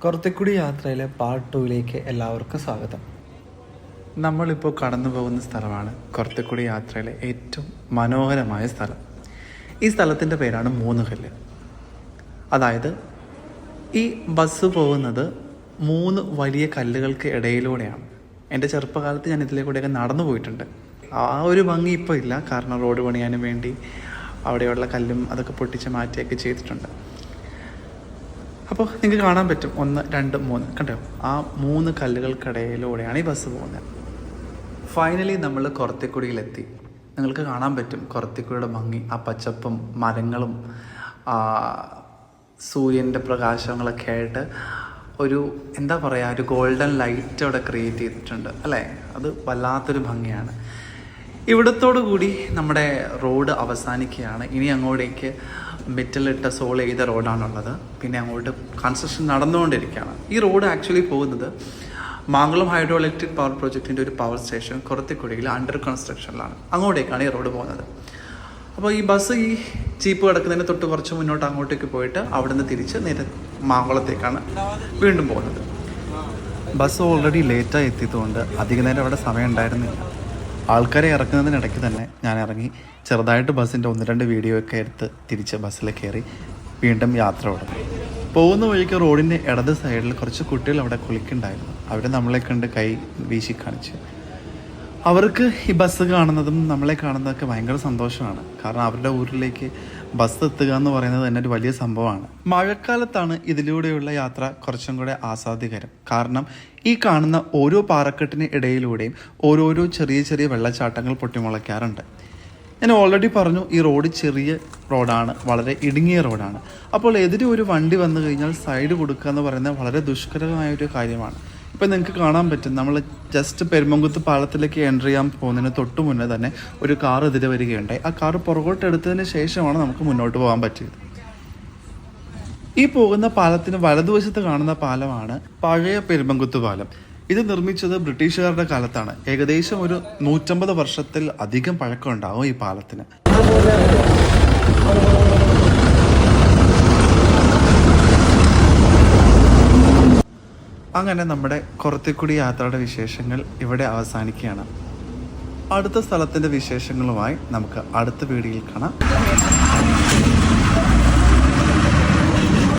കൊറത്തിക്കുടി യാത്രയിലെ പാർട്ട് 2ലേക്ക് എല്ലാവർക്കും സ്വാഗതം. നമ്മളിപ്പോൾ കടന്നു പോകുന്ന സ്ഥലമാണ് കൊറത്തിക്കുടി യാത്രയിലെ ഏറ്റവും മനോഹരമായ സ്ഥലം. ഈ സ്ഥലത്തിൻ്റെ പേരാണ് മൂന്നുകല്ല്. അതായത് ഈ ബസ് പോകുന്നത് 3 വലിയ കല്ലുകൾക്ക് ഇടയിലൂടെയാണ്. എൻ്റെ ചെറുപ്പകാലത്ത് ഞാൻ ഇതിലേക്കൂടെയൊക്കെ നടന്നു പോയിട്ടുണ്ട്. ആ ഒരു ഭംഗി ഇപ്പോൾ ഇല്ല, കാരണം റോഡ് പണിയാനും വേണ്ടി അവിടെയുള്ള കല്ലും അതൊക്കെ പൊട്ടിച്ച് മാറ്റിയൊക്കെ ചെയ്തിട്ടുണ്ട്. അപ്പോൾ നിങ്ങൾക്ക് കാണാൻ പറ്റും 1, 2, 3 കണ്ടോ, ആ 3 കല്ലുകൾക്കിടയിലൂടെയാണ് ഈ ബസ് പോകുന്നത്. ഫൈനലി നമ്മൾ കൊറത്തിക്കുടിയിലെത്തി. നിങ്ങൾക്ക് കാണാൻ പറ്റും കൊറത്തിക്കുടിയുടെ ഭംഗി, ആ പച്ചപ്പും മരങ്ങളും സൂര്യൻ്റെ പ്രകാശങ്ങളൊക്കെ ആയിട്ട് ഒരു എന്താ പറയുക, ഒരു ഗോൾഡൻ ലൈറ്റ് അവിടെ ക്രിയേറ്റ് ചെയ്തിട്ടുണ്ട് അല്ലേ. അത് വല്ലാത്തൊരു ഭംഗിയാണ്. ഇവിടത്തോടു കൂടി നമ്മുടെ റോഡ് അവസാനിക്കുകയാണ്. ഇനി അങ്ങോട്ടേക്ക് മെറ്റലിട്ട സോൾ ചെയ്ത റോഡാണുള്ളത്. പിന്നെ അങ്ങോട്ട് കൺസ്ട്രക്ഷൻ നടന്നുകൊണ്ടിരിക്കുകയാണ്. ഈ റോഡ് ആക്ച്വലി പോകുന്നത് മാങ്കുളം ഹൈഡ്രോ ഇലക്ട്രിക് പവർ പ്രോജക്റ്റിൻ്റെ ഒരു പവർ സ്റ്റേഷൻ കൊറത്തിക്കുടിയിൽ അണ്ടർ കൺസ്ട്രക്ഷനിലാണ്. അങ്ങോട്ടേക്കാണ് ഈ റോഡ് പോകുന്നത്. അപ്പോൾ ഈ ബസ് ഈ ജീപ്പ് കിടക്കുന്നതിന് തൊട്ട് കുറച്ച് മുന്നോട്ട് അങ്ങോട്ടേക്ക് പോയിട്ട് അവിടെ നിന്ന് തിരിച്ച് നേരെ മാങ്കുളത്തേക്കാണ് വീണ്ടും പോകുന്നത്. ബസ് ഓൾറെഡി ലേറ്റായി എത്തിയതുകൊണ്ട് അധിക നേരം അവിടെ സമയം ഉണ്ടായിരുന്നില്ല. ആൾക്കാരെ ഇറക്കുന്നതിനിടയ്ക്ക് തന്നെ ഞാൻ ഇറങ്ങി ചെറുതായിട്ട് ബസ്സിൻ്റെ 1-2 വീഡിയോ ഒക്കെ എടുത്ത് തിരിച്ച് ബസ്സിൽ കയറി വീണ്ടും യാത്ര തുടങ്ങി. പോകുന്ന വഴിക്ക് റോഡിൻ്റെ ഇടത് സൈഡിൽ കുറച്ച് കുട്ടികൾ അവിടെ കുളിക്കുന്നുണ്ടായിരുന്നു. അവർ നമ്മളെ കണ്ട് കൈ വീശി കാണിച്ചു. അവർക്ക് ഈ ബസ് കാണുന്നതും നമ്മളെ കാണുന്നതൊക്കെ ഭയങ്കര സന്തോഷമാണ്. കാരണം അവരുടെ ഊരിലേക്ക് ബസ് എത്തുക എന്ന് പറയുന്നത് തന്നെ ഒരു വലിയ സംഭവമാണ്. മഴക്കാലത്താണ് ഇതിലൂടെയുള്ള യാത്ര കുറച്ചും കൂടെ ആസ്വാദ്യകരം. കാരണം ഈ കാണുന്ന ഓരോ പാറക്കെട്ടിന് ഇടയിലൂടെയും ഓരോരോ ചെറിയ ചെറിയ വെള്ളച്ചാട്ടങ്ങൾ പൊട്ടിമുളയ്ക്കാറുണ്ട്. ഞാൻ ഓൾറെഡി പറഞ്ഞു, ഈ റോഡ് ചെറിയ റോഡാണ്, വളരെ ഇടുങ്ങിയ റോഡാണ്. അപ്പോൾ എതിരെ ഒരു വണ്ടി വന്നു കഴിഞ്ഞാൽ സൈഡ് കൊടുക്കുക എന്ന് പറയുന്നത് വളരെ ദുഷ്കരമായൊരു കാര്യമാണ്. ഇപ്പം നിങ്ങൾക്ക് കാണാൻ പറ്റും, നമ്മൾ ജസ്റ്റ് പെരുമ്പങ്കുത്ത് പാലത്തിലേക്ക് എൻ്റർ ചെയ്യാൻ പോകുന്നതിന് തൊട്ട് മുന്നേ തന്നെ ഒരു കാർ എതിരെ വരികയുണ്ടായി. ആ കാർ പുറകോട്ട് എടുത്തതിന് ശേഷമാണ് നമുക്ക് മുന്നോട്ട് പോകാൻ പറ്റിയത്. ഈ പോകുന്ന പാലത്തിന് വലതുവശത്ത് കാണുന്ന പാലമാണ് പഴയ പെരുമ്പങ്കുത്ത് പാലം. ഇത് നിർമ്മിച്ചത് ബ്രിട്ടീഷുകാരുടെ കാലത്താണ്. ഏകദേശം ഒരു 150 വർഷത്തിൽ അധികം പഴക്കം ഉണ്ടാവും ഈ പാലത്തിന്. അങ്ങനെ നമ്മുടെ കൊറത്തിക്കുടി യാത്രയുടെ വിശേഷങ്ങൾ ഇവിടെ അവസാനിക്കുകയാണ്. അടുത്ത സ്ഥലത്തിൻ്റെ വിശേഷങ്ങളുമായി നമുക്ക് അടുത്ത വീഡിയോയിൽ കാണാം.